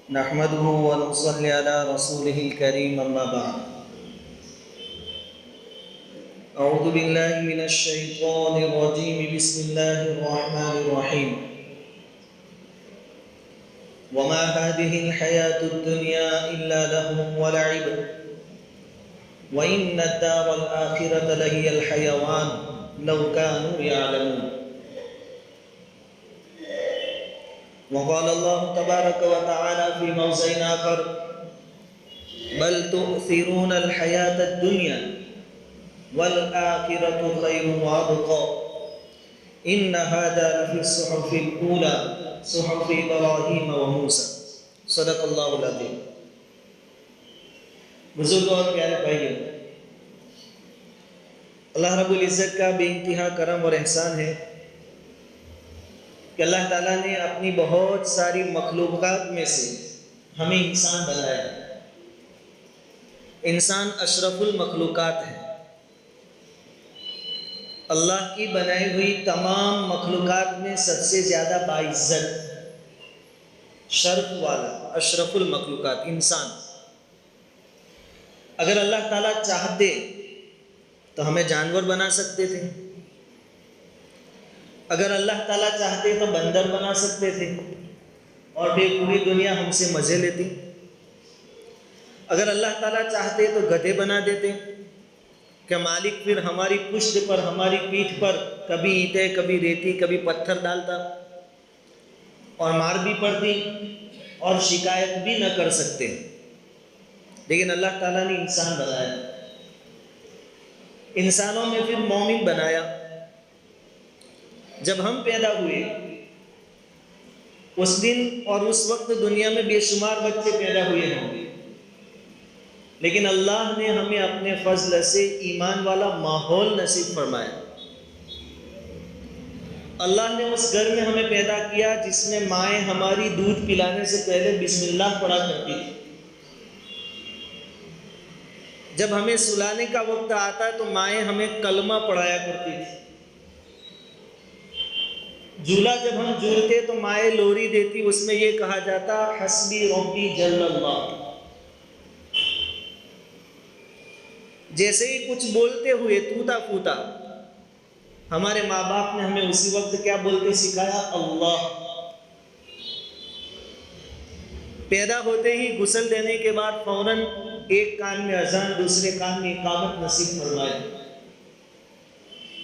नहमदुहु व नुसल्ली अला रसूलिहिल करीम अम्मा बाद। अऊज़ु बिल्लाहि मिनश शैतानिर रजीम बिस्मिल्लाहिर रहमानिर रहीम। वमा हादिहिल हयातुद दुनिया इल्ला लहवुन व लइब व इन्नद दारल आखिरत लहियल हयवान लौ कानू यअलमून। वक़ाल अल्लाहु तबारक व तआला फ़ी मौज़िन आख़र बल तुअ्सिरूनल हयातद दुनिया वल आखिरतु खैरुन व अबक़ा इन्न हाज़ा लफ़ी सुहुफ़िल ऊला सुहुफ़ि इब्राहीम व मूसा। सदक़ल्लाहुल अज़ीम। बुज़ुर्गों और प्यारे भाइयों, अल्लाह रब्बुल इज़्ज़त का बेइंतहा करम और एहसान है कि अल्लाह ताला ने अपनी बहुत सारी मखलूक़ात में से हमें इंसान बनाया। इंसान अशरफुल मखलूक़ात है। अल्लाह की बनाई हुई तमाम मखलूक़ात में सबसे ज़्यादा बाइज़्ज़त, शर्फ वाला, अशरफुल मखलूक़ात इंसान। अगर अल्लाह ताला चाहते तो हमें जानवर बना सकते थे, अगर अल्लाह ताला चाहते तो बंदर बना सकते थे और फिर पूरी दुनिया हमसे मज़े लेती। अगर अल्लाह ताला चाहते तो गधे बना देते। क्या मालिक फिर हमारी पुश्त पर, हमारी पीठ पर कभी ईंटें, कभी रेती, कभी पत्थर डालता और मार भी पड़ती और शिकायत भी न कर सकते। लेकिन अल्लाह ताला ने इंसान बनाया, इंसानों में फिर मोमिन बनाया। जब हम पैदा हुए उस दिन और उस वक्त दुनिया में बेशुमार बच्चे पैदा हुए होंगे, लेकिन अल्लाह ने हमें अपने फजल से ईमान वाला माहौल नसीब फरमाया। अल्लाह ने उस घर में हमें पैदा किया जिसमें माएँ हमारी दूध पिलाने से पहले बिस्मिल्लाह पढ़ा करती थी। जब हमें सुलाने का वक्त आता तो माएँ हमें कलमा पढ़ाया करती थी। झूला जब हम झूलते तो माएँ लोरी देती, उसमें यह कहा जाता हस्बी रब्बी जल्लल्लाह। जैसे ही कुछ बोलते हुए टूटा फूटा, हमारे माँ बाप ने हमें उसी वक्त क्या बोलते सिखाया? अल्लाह। पैदा होते ही गुस्ल देने के बाद फौरन एक कान में अजान, दूसरे कान में इकामत नसीब फरमाए।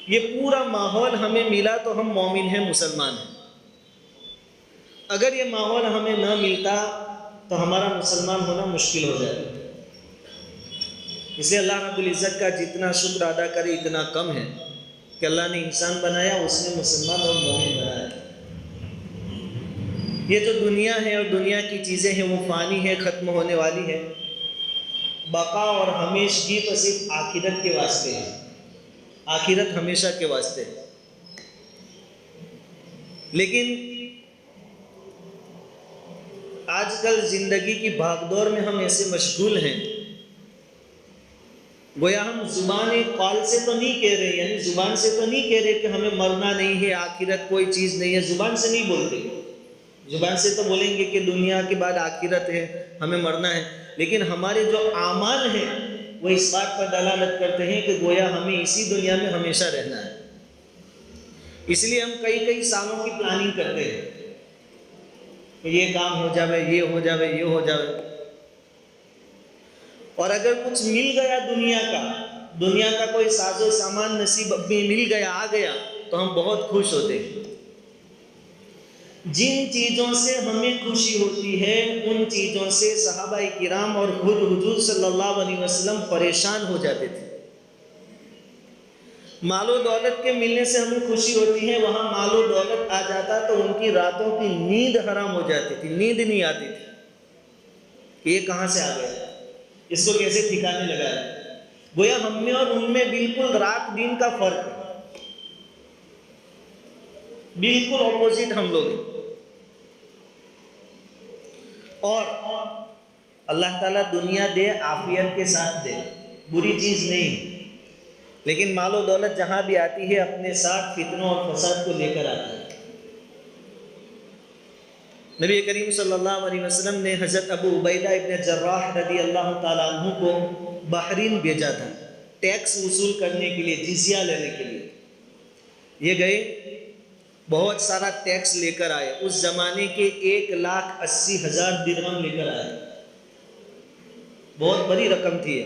ये पूरा माहौल हमें मिला तो हम मोमिन हैं, मुसलमान हैं। अगर ये माहौल हमें न मिलता तो हमारा मुसलमान होना मुश्किल हो जाए। इसलिए अल्लाह रब्बुल इज़्ज़त का जितना शुक्र अदा करे इतना कम है कि अल्लाह ने इंसान बनाया, उसने मुसलमान और मोमिन बनाया। ये जो दुनिया है और दुनिया की चीज़ें हैं वो फ़ानी है, ख़त्म होने वाली है। बका और हमेशगी तो सिर्फ आखिरत के वास्ते है, आखिरत हमेशा के वास्ते है। लेकिन आजकल ज़िंदगी की भागदौड़ में हम ऐसे मशगूल हैं, गोया हम ज़ुबान कौल से तो नहीं कह रहे, यानी ज़ुबान से तो नहीं कह रहे कि हमें मरना नहीं है, आखिरत कोई चीज़ नहीं है, ज़ुबान से नहीं बोलते। ज़ुबान से तो बोलेंगे कि दुनिया के बाद आखिरत है, हमें मरना है, लेकिन हमारे जो आमाल हैं वो इस बात पर दलालत करते हैं कि गोया हमें इसी दुनिया में हमेशा रहना है। इसलिए हम कई कई सालों की प्लानिंग करते हैं कि ये काम हो जावे, ये हो जावे, ये हो जावे। और अगर कुछ मिल गया दुनिया का कोई साजो सामान नसीब में मिल गया, आ गया, तो हम बहुत खुश होते हैं। जिन चीज़ों से हमें खुशी होती है उन चीज़ों से सहाबाए किराम और खुद हुजूर सल्लल्लाहु अलैहि वसल्लम परेशान हो जाते थे। मालो दौलत के मिलने से हमें खुशी होती है, वहाँ मालो दौलत आ जाता तो उनकी रातों की नींद हराम हो जाती थी, नींद नहीं आती थी कि ये कहाँ से आ गया, इसको कैसे ठिकाने लगाया। गोया हम में और उनमें बिल्कुल रात दिन का फर्क है, बिल्कुल ऑपोजिट हम लोग। और अल्लाह ताला दुनिया दे आफियत के साथ दे, बुरी चीज़ नहीं, लेकिन मालो दौलत जहाँ भी आती है अपने साथ फितनों और फसाद को लेकर आती है। नबी करीम सल्लल्लाहु अलैहि वसल्लम ने हज़रत अबू उबैदा इब्न जर्राह रदी अल्लाह ताला अन्हु को बहरीन भेजा था टैक्स वसूल करने के लिए, जिजिया लेने के लिए। ये गए, बहुत सारा टैक्स लेकर आए। उस जमाने के 1,80,000 दिरहम लेकर आए, बहुत बड़ी रकम थी।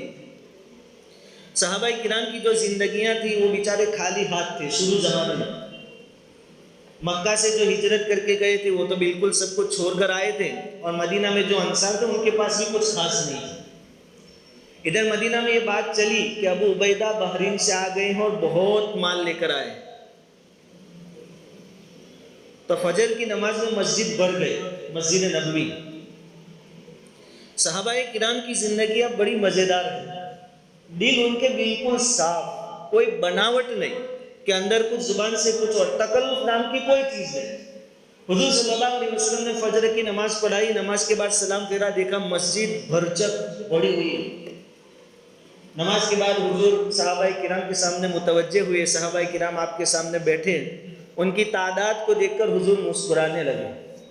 सहाबाई किराम की जो जिंदगियां थी वो बेचारे खाली हाथ थे। शुरू जमाने में मक्का से जो हिजरत करके गए थे वो तो बिल्कुल सब कुछ छोड़कर आए थे, और मदीना में जो अंसार थे उनके पास भी कुछ खास नहीं था। इधर मदीना में ये बात चली कि अबू उबैदा बहरीन से आ गए हैं और बहुत माल लेकर आए, तो फजर की नमाज में मस्जिद भर गए, मस्जिद नबवी। सहाबाए किराम की जिंदगी अब बड़ी मजेदार है। दिल उनके बिल्कुल साफ, कोई बनावट नहीं कि अंदर कुछ जुबान से कुछ और तकल्लुफ नाम की कोई चीज नहीं। हुजूर सल्लल्लाहु अलैहि वसल्लम ने फजर की नमाज पढ़ाई, नमाज के बाद सलाम फेरा, देखा मस्जिद भरचक पड़ी हुई है। नमाज के बाद हुजूर सहाबाए किराम के सामने मुतवज्जे हुए, सहाबाए किराम आपके सामने बैठे, उनकी तादाद को देखकर हुजूर मुस्कुराने लगे।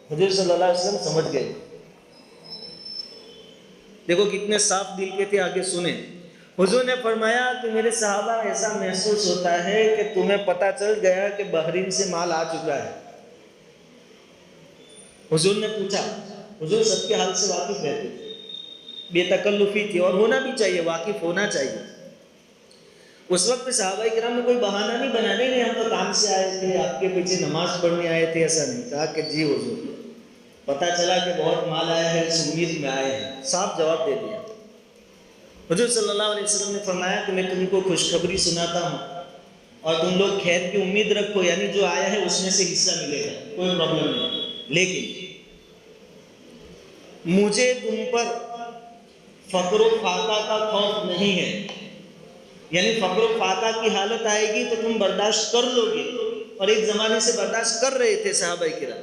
हुजूर सल्लल्लाहु अलैहि वसल्लम समझ गए, देखो कितने साफ दिल के थे। आगे सुने, हुजूर ने फरमाया कि मेरे सहाबा, ऐसा महसूस होता है कि तुम्हें पता चल गया कि बहरीन से माल आ चुका है। हुजूर ने पूछा, हुजूर सबके हाल से वाकिफ रहते थे, बेतकल्लुफी थी, और होना भी चाहिए, वाकिफ होना चाहिए। उस वक्त सहाबाए किराम ने कोई बहाना नहीं बनाने, नहीं हम तो काम से आए थे, आपके पीछे नमाज पढ़ने आए थे, ऐसा नहीं। कहा कि जी हुजूर, पता चला कि बहुत माल आया है, इस उम्मीद में आए हैं। साफ जवाब दे दिया। हुजूर सल्लल्लाहु अलैहि वसल्लम ने फरमाया कि मैं तुमको खुशखबरी सुनाता हूँ और तुम लोग खैर की उम्मीद रखो, यानी जो आया है उसमें से हिस्सा मिलेगा, कोई प्रॉब्लम नहीं। लेकिन मुझे तुम पर फक्र फाका का खौफ नहीं है, यानी फक्र फाका की हालत आएगी तो तुम बर्दाश्त कर लोगे, और एक ज़माने से बर्दाश्त कर रहे थे सहाबाए किराम।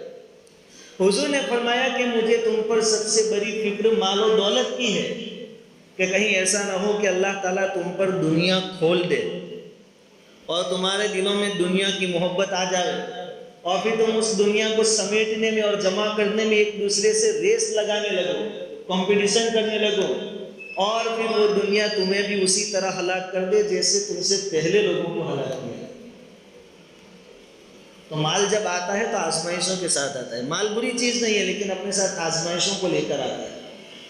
हुजूर ने फरमाया कि मुझे तुम पर सबसे बड़ी फिक्र माल और दौलत की है कि कहीं ऐसा ना हो कि अल्लाह ताला तुम पर दुनिया खोल दे और तुम्हारे दिलों में दुनिया की मोहब्बत आ जाए, और फिर तुम उस दुनिया को समेटने में और जमा करने में एक दूसरे से रेस लगाने लगो, कंपटीशन करने लगो, और फिर वो दुनिया तुम्हें भी उसी तरह हलाक कर दे जैसे तुमसे पहले लोगों को हलाक किया। तो माल जब आता है तो आजमाइशों के साथ आता है। माल बुरी चीज़ नहीं है, लेकिन अपने साथ आजमाइशों को लेकर आता है।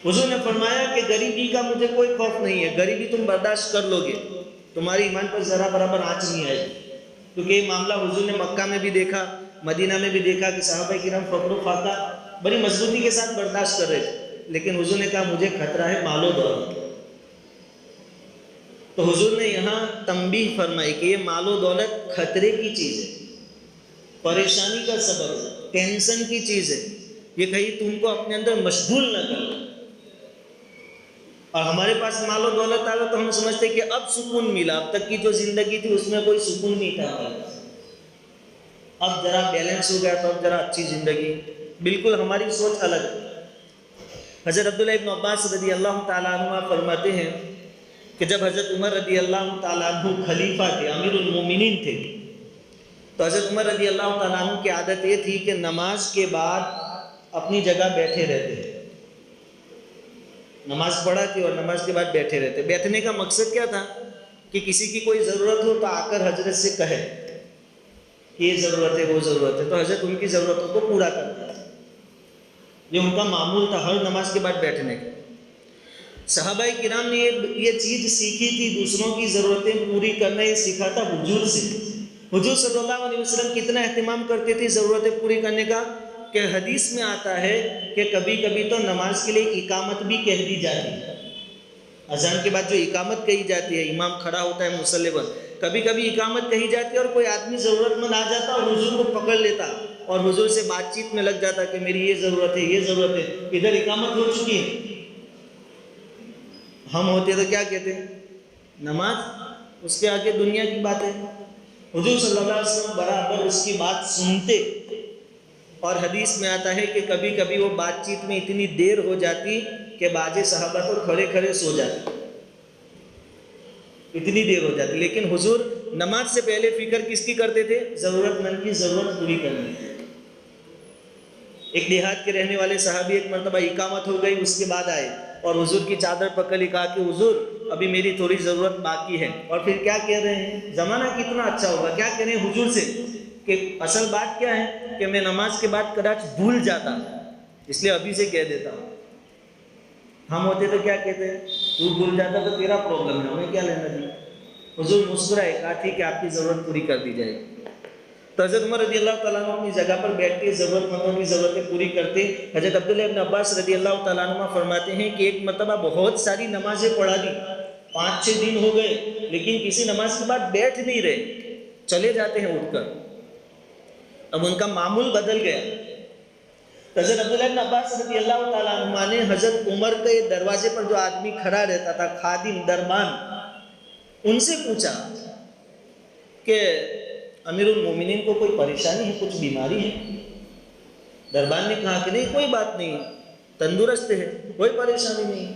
हुजूर ने फरमाया कि गरीबी का मुझे कोई खौफ नहीं है, गरीबी तुम बर्दाश्त कर लोगे, तुम्हारे ईमान पर ज़रा बराबर आँच नहीं आएगी। क्योंकि ये मामला हुजूर ने मक्का में भी देखा, मदीना में भी देखा कि सहाबाए किराम फक्र फाका बड़ी मजबूती के साथ बर्दाश्त कर रहे थे, लेकिन हुजूर ने कहा मुझे खतरा है मालो दौलत। तो हुजूर ने यहाँ तंबीह फरमाई कि ये मालो दौलत खतरे की चीज़ है, परेशानी का सबब है, टेंशन की चीज़ है, ये कहीं तुमको अपने अंदर मशगूल न कर। और हमारे पास मालो दौलत आ गया तो हम समझते कि अब सुकून मिला, अब तक की जो जिंदगी थी उसमें कोई सुकून नहीं था हमारे पास, अब जरा बैलेंस हो गया तो अब जरा अच्छी जिंदगी। बिल्कुल हमारी सोच अलग है। हज़रत अब्दुल्लाह इब्न अब्बास रदी अल्लाह ताला अन्हुमा फरमाते हैं कि जब हज़रत उमर रदी अल्लाह ताला अन्हु खलीफा थे, अमीरुल मोमिनीन थे, तो हज़रत उमर रदी अल्लाह ताला अन्हु की आदत ये थी कि नमाज के बाद अपनी जगह बैठे रहते, नमाज पढ़ा थी और नमाज के बाद बैठे रहते। बैठने का मकसद क्या था कि किसी की कोई ज़रूरत हो तो आकर हजरत से कहे ये ज़रूरत है, वो ज़रूरत है, तो हजरत उनकी ज़रूरतों को पूरा करता था। ये उनका मामूल था हर नमाज के बाद बैठने का। सहाबाए किराम ने ये चीज़ सीखी थी, दूसरों की ज़रूरतें पूरी करना ये सीखा था हुजूर से। हुजूर सल्लल्लाहु अलैहि वसल्लम कितना एहतिमाम करते थे ज़रूरतें पूरी करने का कि हदीस में आता है कि कभी कभी तो नमाज के लिए इकामत भी कह दी जाती है। अजान के बाद जो इकामत कही जाती है, इमाम खड़ा होता है मुसल्ले पर, कभी कभी इकामत कही जाती है और कोई आदमी ज़रूरतमंद आ जाता और हुजूर को पकड़ लेता और हुजूर से बातचीत में लग जाता कि मेरी ये ज़रूरत है, ये ज़रूरत है, इधर इकामत हो चुकी है। हम होते तो क्या कहते, नमाज, उसके आगे दुनिया की बात है। हुजूर सल्लल्लाहु अलैहि वसल्लम बराबर उसकी बात सुनते, और हदीस में आता है कि कभी कभी वो बातचीत में इतनी देर हो जाती कि बाजे सहाबा तो खड़े खड़े सो जाते, इतनी देर हो जाती। लेकिन हुजूर नमाज से पहले फिक्र किसकी करते थे? ज़रूरतमंद की ज़रूरत पूरी करनी। एक देहात के रहने वाले साहबी एक मरतबा इकामत हो गई, उसके बाद आए और हुजूर की चादर पकड़ ली, कहा कि हुजूर अभी मेरी थोड़ी ज़रूरत बाकी है। और फिर क्या कह रहे हैं, ज़माना कितना अच्छा होगा, क्या कह रहे हैं हुजूर से कि असल बात क्या है कि मैं नमाज के बाद कदाच भूल जाता, इसलिए अभी से कह देता हूँ। हम होते तो क्या कहते हैं, तू भूल जाता तो तेरा प्रॉब्लम है, हमें क्या लेना चाहिए। हुजूर मुस्कुराए, कहा ठीक है आपकी ज़रूरत पूरी कर दी जाएगी। तो हज़रत उमर रज़ी अल्लाह तआला अन्हु अपनी जगह पर बैठ के ज़रूरतमंदों की ज़रूरतें पूरी करते। हज़रत अब्दुल्लाह इब्न अब्बास रज़ी अल्लाह तआला अन्हुमा फरमाते हैं कि एक मरतबा बहुत सारी नमाजें पढ़ा दी, 5-6 दिन हो गए, लेकिन किसी नमाज के बाद बैठ नहीं रहे, चले जाते हैं उठकर। अब उनका मामूल बदल गया। हज़रत अब्दुल्लाह इब्न अब्बास रज़ी अल्लाह तआला अन्हुमा ने हज़रत उमर के दरवाजे पर जो आदमी खड़ा रहता था, खादिम दरबान, उनसे पूछा कि अमीरुल मोमिनीन को कोई परेशानी है, कुछ बीमारी है। दरबान ने कहा कि नहीं कोई बात नहीं, तंदुरुस्त है, कोई परेशानी नहीं।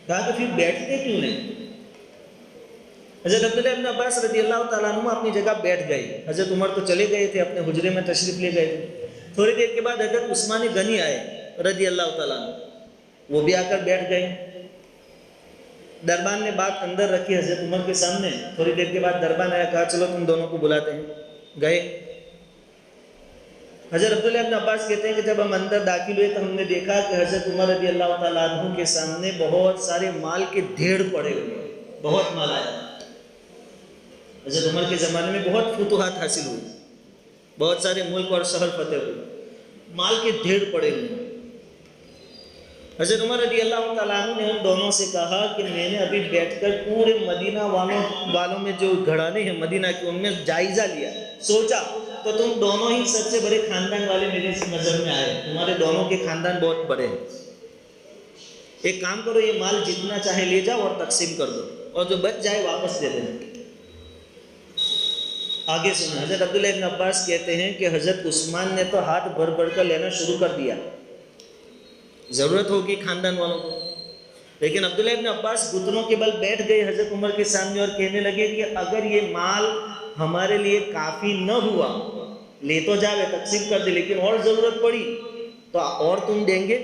कहा कि फिर बैठते क्यों नहीं। हज़रत अब्दुल्लाह इब्न अब्बास रज़ी अल्लाह तआला अन्हुमा अपनी जगह बैठ गए। हज़रत उमर तो चले गए थे, अपने हुजरे में तशरीफ़ ले गए थे। थोड़ी देर के बाद हज़रत उस्मान गनी आए रज़ी अल्लाह तआला अन्हु, वो भी आकर बैठ गए। दरबान ने बात अंदर रखी हज़रत उमर के सामने। थोड़ी देर के बाद दरबान आया, कहा चलो तुम दोनों को बुलाते हैं। गए। हज़रत अब्दुल्लाह इब्न अब्बास कहते हैं कि जब हम अंदर दाखिल हुए तो हमने देखा कि हज़रत उमर रज़ी अल्लाह तआला अन्हु के सामने बहुत सारे माल के ढेर पड़े हुए, बहुत माल आया। हज़रत उमर के ज़माने में बहुत फुतूहात हासिल हुई, बहुत सारे मुल्क और शहर फतेह हुए, माल के ढेर पड़े हुए। हज़रत उमर रज़ी अल्लाह तआला अन्हु ने उन दोनों से कहा कि मैंने अभी बैठकर पूरे मदीना वालों में जो घराने हैं मदीना के, उनमें जायज़ा लिया, सोचा तो तुम दोनों ही सबसे बड़े खानदान वाले मेरे नज़र में आए, तुम्हारे दोनों के खानदान बहुत बड़े हैं। एक काम करो, ये माल जितना चाहे ले जाओ और तकसीम कर दो, और जो बच जाए वापस दे देना। आगे सुना, हज़रत अब्दुल्लाह इब्न अब्बास कहते हैं कि हज़रत उस्मान ने तो हाथ भर भर कर लेना शुरू कर दिया, ज़रूरत होगी खानदान वालों को। लेकिन अब्दुल्लाह इब्न अब्बास घुटनों के बल बैठ गए हज़रत उमर के सामने और कहने लगे कि अगर ये माल हमारे लिए काफ़ी न हुआ, ले तो जावे, तकसीम कर दे, लेकिन और ज़रूरत पड़ी तो और तुम देंगे,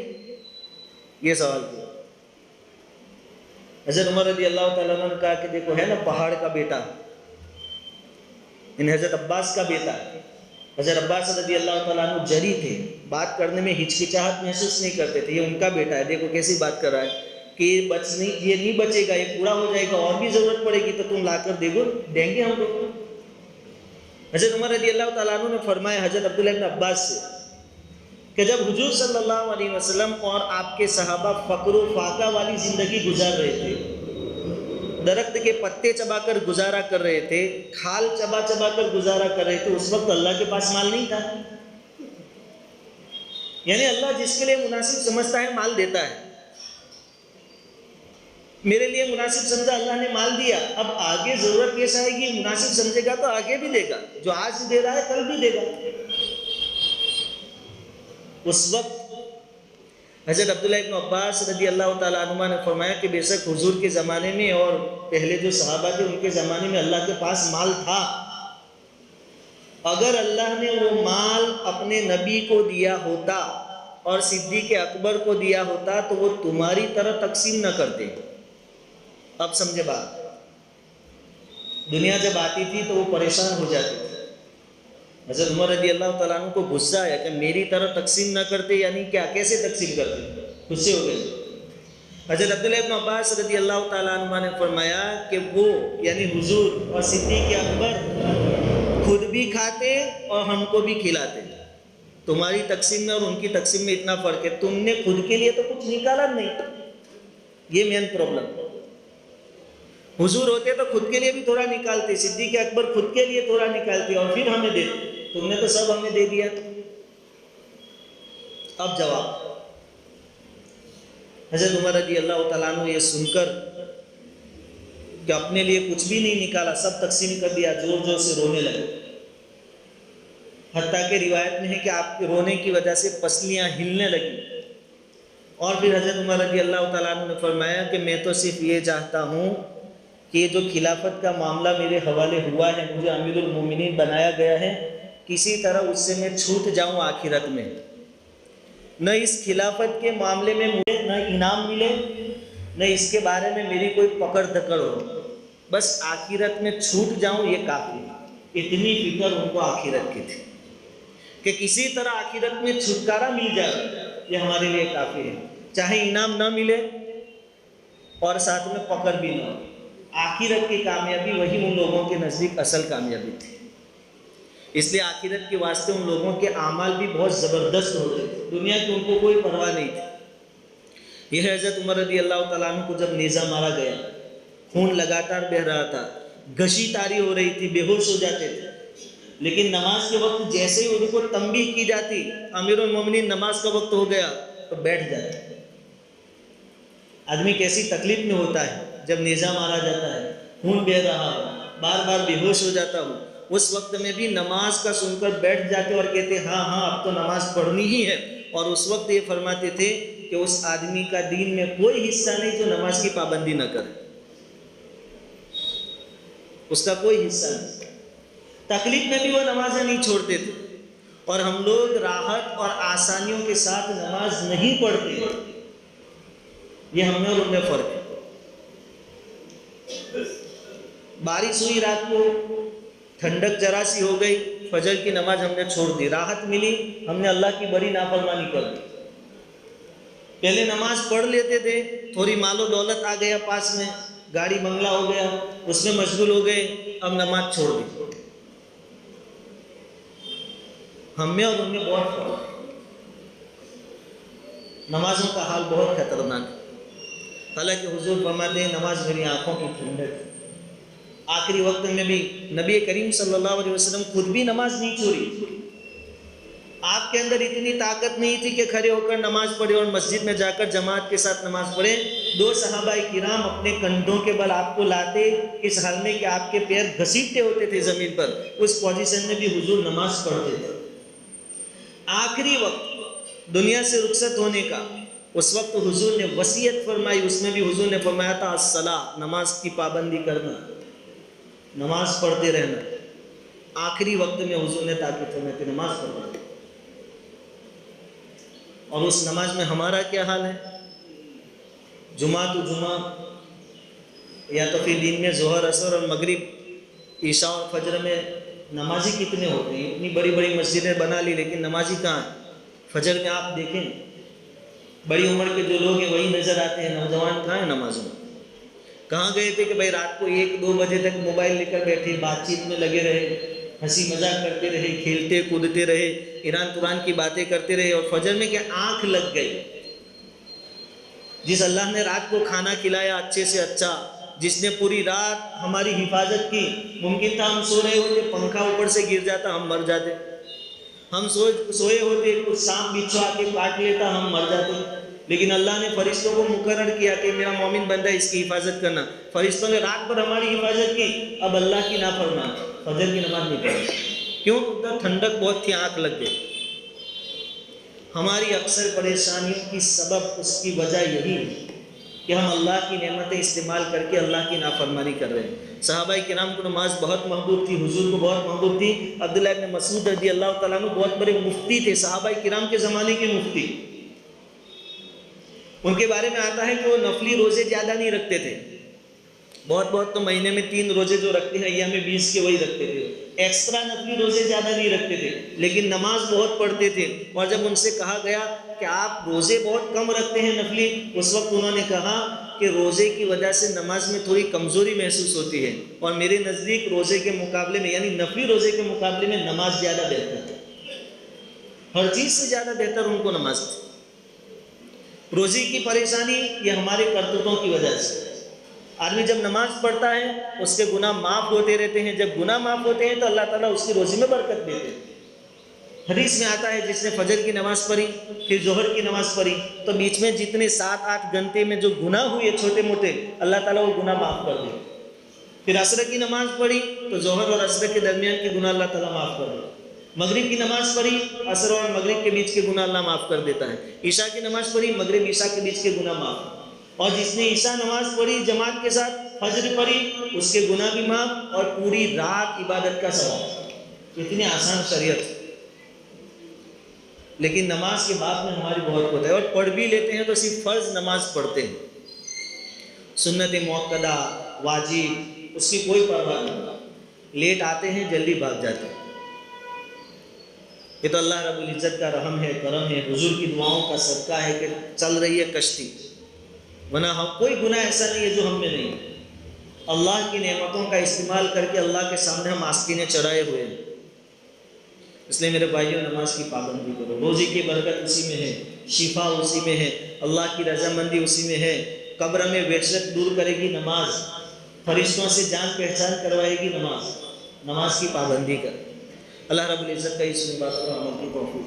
ये सवाल किया। हज़रत उमर रज़ी अल्लाह तआला अन्हु ने कहा कि देखो है ना पहाड़ का बेटा, इन हज़रत अब्बास का बेटा, हज़रत अब्बास रज़ी अल्लाह तआला अन्हु जरी थे, बात करने में हिचकिचाहट महसूस नहीं करते थे। ये उनका बेटा है, देखो कैसी बात कर रहा है कि ये नहीं बचेगा, ये पूरा हो जाएगा, और भी ज़रूरत पड़ेगी तो तुम लाकर देंगे हमको। हज़रत उमर रज़ी अल्लाह तआला अन्हु ने फरमाया हज़रत अब्दुल्लाह इब्न अब्बास से कि जब हुजूर सल्लल्लाहु अलैहि वसल्लम और आपके सहाबा फ़क्र व फाका वाली ज़िंदगी गुजार रहे थे, दरख्त के पत्ते चबाकर गुजारा कर रहे थे, खाल चबा चबा कर गुजारा कर रहे थे, उस वक्त अल्लाह के पास माल नहीं था। यानी अल्लाह जिसके लिए मुनासिब समझता है माल देता है। मेरे लिए मुनासिब समझा, अल्लाह ने माल दिया, अब आगे ज़रूरत कैसा आएगी, मुनासिब समझेगा तो आगे भी देगा, जो आज दे रहा है कल भी देगा। उस वक्त हज़रत अब्दुल्लाह इब्न अब्बास रज़ी अल्लाह तआला अन्हुमा ने फरमाया कि बेशक हुजूर के ज़माने में और पहले जो सहाबा थे उनके ज़माने में अल्लाह के पास माल था। अगर अल्लाह ने वो माल अपने नबी को दिया होता और सिद्दीक़ अकबर को दिया होता तो वो तुम्हारी तरह तकसीम न करते। अब समझे बात, दुनिया जब आती थी तो वो परेशान हो जाते थे। हज़रत उमर रज़ी अल्लाह तआला अन्हु को गुस्सा आया कि मेरी तरह तकसीम न करते, यानी क्या, कैसे तकसीम करते, गुस्से हो गए। हज़रत अब्दुल्लाह इब्न अब्बास रज़ी अल्लाह तआला अन्हुमा ने फरमाया कि वो यानी हुजूर और सिद्दीक़ अकबर खुद भी खाते और हमको भी खिलाते। तुम्हारी तकसीम में और उनकी तकसीम में इतना फ़र्क है, तुमने खुद के लिए तो कुछ निकाला नहीं, ये मेन प्रॉब्लम। हुजूर होते तो खुद के लिए भी थोड़ा निकालते, सिद्दीक़ अकबर खुद के लिए थोड़ा निकालते और फिर हमें देते, तुमने तो सब हमें दे दिया। अब जवाब, हज़रत उमर रज़ी अल्लाह तआला अन्हु ये सुनकर कि अपने लिए कुछ भी नहीं निकाला, सब तकसीम कर दिया, जोर जोर से रोने लगे। हत्ता के रिवायत में है कि आपके रोने की वजह से पसलियाँ हिलने लगी। और फिर हज़रत उमर रज़ी अल्लाह तआला अन्हु ने फरमाया कि मैं तो सिर्फ ये चाहता हूँ कि ये जो खिलाफत का मामला मेरे हवाले हुआ है, मुझे अमीरुल मोमिनीन बनाया गया है, किसी तरह उससे मैं छूट जाऊँ आखिरत में, न इस खिलाफत के मामले में मुझे न इनाम मिले, न इसके बारे में मेरी कोई पकड़ धकड़ हो, बस आखिरत में छूट जाऊं ये काफ़ी है। इतनी फिक्र उनको आखिरत की थी कि किसी तरह आखिरत में छुटकारा मिल जाए, ये हमारे लिए काफ़ी है, चाहे इनाम ना मिले और साथ में पकड़ भी ना हो। आखिरत की कामयाबी वही उन लोगों के नज़दीक असल कामयाबी थी। इसलिए आखिरत के वास्ते उन लोगों के आमाल भी बहुत ज़बरदस्त होते थे, दुनिया की उनको कोई परवाह नहीं थी। यह हज़रत उमर रज़ी अल्लाह तआला अन्हु को जब नेज़ा मारा गया, खून लगातार बह रहा था, गशी तारी हो रही थी, बेहोश हो जाते थे, लेकिन नमाज के वक्त जैसे ही उनको तंबीह की जाती, अमीरुल मोमिनीन नमाज का वक्त हो गया, तो बैठ जाते। आदमी कैसी तकलीफ में होता है जब नेज़ा मारा जाता है, खून बह रहा हो, बार बार बेहोश हो जाता हूँ, उस वक्त में भी नमाज का सुनकर बैठ जाते और कहते हाँ हाँ अब तो नमाज पढ़नी ही है। और उस वक्त ये फरमाते थे कि उस आदमी का दीन में कोई हिस्सा नहीं जो नमाज की पाबंदी न करे, उसका कोई हिस्सा नहीं। तकलीफ में भी वो नमाजें नहीं छोड़ते थे। और हम लोग राहत और आसानियों के साथ नमाज नहीं पढ़ते, ये हमें और उनमें फर्क है। बारिश हुई रात को, ठंडक जरा सी हो गई, फजर की नमाज हमने छोड़ दी, राहत मिली, हमने अल्लाह की बड़ी नाफरमानी कर दी। पहले नमाज पढ़ लेते थे, थोड़ी मालो दौलत आ गया पास में, गाड़ी बंगला हो गया, उसमें मशगूल हो गए, अब नमाज छोड़ दी। हमें और उनमें बहुत फर्क। नमाजों का हाल बहुत खतरनाक है। हालांकि हुजूर फरमाते हैं नमाज मेरी आंखों की ठंडक। आखिरी वक्त में भी नबी करीम सल्लल्लाहु अलैहि वसल्लम खुद भी नमाज नहीं छोड़ी। आपके अंदर इतनी ताकत नहीं थी कि खड़े होकर नमाज पढ़े और मस्जिद में जाकर जमात के साथ नमाज पढ़े। दो सहाबाए किराम अपने कंधों के बल आपको लाते, इस हाल में कि आपके पैर घसीटते होते थे ज़मीन पर, उस पोजीशन में भी हुजूर नमाज पढ़ते थे। आखिरी वक्त दुनिया से रुखसत होने का, उस वक्त हुजूर ने वसीयत फरमाई, उसमें भी हुजूर ने फरमाया था अस्सला, नमाज की पाबंदी करना, नमाज पढ़ते रहना। आखिरी वक्त में हुजूर ने ताकीद फरमाई थी नमाज पढ़ना। और उस नमाज में हमारा क्या हाल है? जुमा तो जुमा, या तो फिर दिन में जोहर असर और मगरिब ईशा और फजर में नमाजी कितने होते हैं? इतनी बड़ी बड़ी मस्जिदें बना ली, लेकिन नमाजी कहाँ है? फजर में आप देखें बड़ी उम्र के जो लोग हैं वही नज़र आते हैं, नौजवान कहाँ है नमाजों में? कहाँ गए थे कि भाई रात को 1-2 बजे तक मोबाइल लेकर बैठे, बातचीत में लगे रहे, हंसी मजाक करते रहे, खेलते कूदते रहे, ईरान तुरान की बातें करते रहे, और फजर में क्या आँख लग गई। जिस अल्लाह ने रात को खाना खिलाया अच्छे से अच्छा, जिसने पूरी रात हमारी हिफाजत की, मुमकिन था हम सो रहे होते, पंखा ऊपर से गिर जाता, हम मर जाते। हम सोए होते, कुछ सांप बिच्छू आके काट लेता, हम मर जाते। लेकिन अल्लाह ने फरिश्तों को मुकर्रर किया कि मेरा मोमिन बंदा है, इसकी हिफाजत करना। फरिश्तों ने रात भर हमारी हिफाजत की, अब अल्लाह की नाफरमान फजर की नमाज नहीं पढ़ी। क्यों? उधर ठंडक बहुत थी, आँख लग गई। हमारी अक्सर परेशानियों की सबब, उसकी वजह यही है कि हम अल्लाह की नेमतें इस्तेमाल करके अल्लाह की नाफरमानी कर रहे हैं। सहाबाए किराम को नमाज बहुत महबूब थी, हुजूर को बहुत महबूब थी। अब्दुल्लाह इब्न मसूद रज़ी अल्लाह तआला अन्हु बहुत बड़े मुफ्ती थे, सहाबाए किराम के ज़माने के मुफ्ती। उनके बारे में आता है कि वो नफली रोज़े ज़्यादा नहीं रखते थे, बहुत तो महीने में 3 रोज़े जो रखते हैं अय्याम 20 के वही रखते थे, एक्स्ट्रा नफली रोज़े ज़्यादा नहीं रखते थे, लेकिन नमाज बहुत पढ़ते थे। और जब उनसे कहा गया कि आप रोज़े बहुत कम रखते हैं नफली, उस वक्त उन्होंने कहा कि रोज़े की वजह से नमाज में थोड़ी कमज़ोरी महसूस होती है, और मेरे नज़दीक रोज़े के मुकाबले में, यानी नफली रोज़े के मुकाबले में नमाज ज़्यादा बेहतर है। हर चीज़ से ज़्यादा बेहतर उनको नमाज थी। रोज़े की परेशानी ये हमारे करतूतों की वजह से। आदमी जब नमाज पढ़ता है उसके गुनाह माफ़ होते रहते हैं, जब गुनाह माफ़ होते हैं तो अल्लाह ताला उसकी रोज़ी में बरकत देते हैं। हदीस में आता है जिसने फजर की नमाज़ पढ़ी, फिर जोहर की नमाज़ पढ़ी, तो बीच में जितने 7-8 घंटे में जो गुनाह हुए छोटे मोटे, अल्लाह ताला वो गुनाह माफ़ कर दे। फिर असर की नमाज़ पढ़ी तो जोहर और असर के दरमियान के गुनाह अल्लाह ताला माफ़ कर दे। मगरिब की नमाज़ पढ़ी, असर और मगरिब के बीच के गुनाह अल्लाह माफ़ कर देता है। ईशा की नमाज़ पढ़ी, मगरिब ईशा के बीच के गुनाह माफ़। और जिसने ईशा नमाज पढ़ी जमात के साथ, फजर पढ़ी, उसके गुनाह भी माफ़ और पूरी रात इबादत का सवाब। इतनी आसान शरीयत। लेकिन नमाज के बाद में हमारी बहुत होता है, और पढ़ भी लेते हैं तो सिर्फ फ़र्ज नमाज पढ़ते हैं, सुन्नत मुअक्कदा वाजिब उसकी कोई परवाह नहीं। लेट आते हैं जल्दी भाग जाते हैं। ये तो अल्लाह रब्बुल इज़्ज़त का रहम है, करम है, हुजूर की दुआओं का सदका है कि चल रही है कश्ती, वरना हम कोई गुनाह ऐसा नहीं है जो हम में नहीं है। अल्लाह की नेमतों का इस्तेमाल करके अल्लाह के सामने हम आस्तीनें चढ़ाए हुए हैं। इसलिए मेरे भाइयों, नमाज की पाबंदी करो। रोज़ी की बरकत उसी में है, शिफा उसी में है, अल्लाह की रजामंदी उसी में है। कब्र में वहशत दूर करेगी नमाज, फरिश्तों से जान पहचान करवाएगी नमाज। नमाज की पाबंदी कर। अल्लाह रब्बुल इज़्ज़त का इस बात को अमल की तौफीक